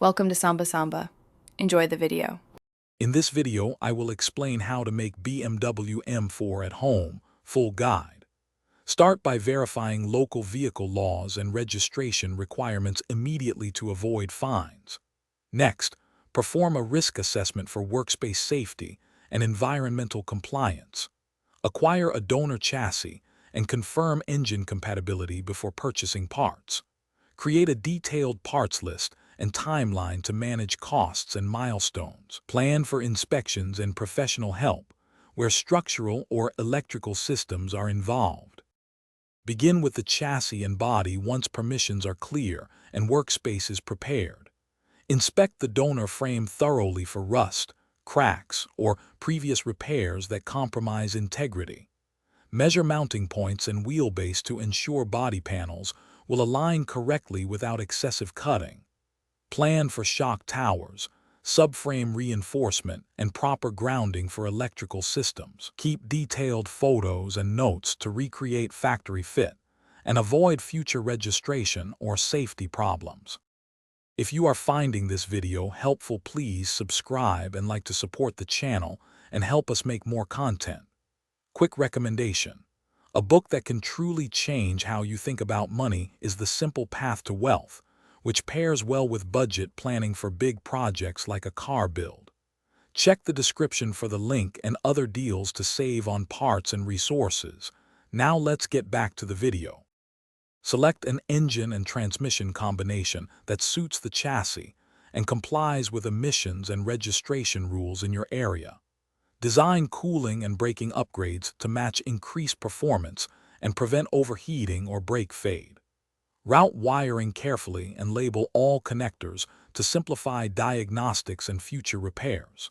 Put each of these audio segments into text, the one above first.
Welcome to Samba Samba. Enjoy the video. In this video, I will explain how to make BMW M4 at home, full guide. Start by verifying local vehicle laws and registration requirements immediately to avoid fines. Next, perform a risk assessment for workspace safety and environmental compliance. Acquire a donor chassis and confirm engine compatibility before purchasing parts. Create a detailed parts list and timeline to manage costs and milestones. Plan for inspections and professional help where structural or electrical systems are involved. Begin with the chassis and body once permissions are clear and workspace is prepared. Inspect the donor frame thoroughly for rust, cracks, or previous repairs that compromise integrity. Measure mounting points and wheelbase to ensure body panels will align correctly without excessive cutting. Plan for shock towers, subframe reinforcement, and proper grounding for electrical systems. Keep detailed photos and notes to recreate factory fit and avoid future registration or safety problems. If you are finding this video helpful, please subscribe and like to support the channel and help us make more content. Quick recommendation. A book that can truly change how you think about money is The Simple Path to Wealth, which pairs well with budget planning for big projects like a car build. Check the description for the link and other deals to save on parts and resources. Now let's get back to the video. Select an engine and transmission combination that suits the chassis and complies with emissions and registration rules in your area. Design cooling and braking upgrades to match increased performance and prevent overheating or brake fade. Route wiring carefully and label all connectors to simplify diagnostics and future repairs.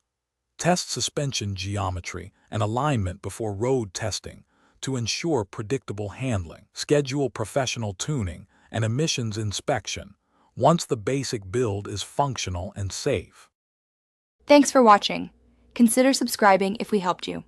Test suspension geometry and alignment before road testing to ensure predictable handling. Schedule professional tuning and emissions inspection once the basic build is functional and safe. Thanks for watching. Consider subscribing if we helped you.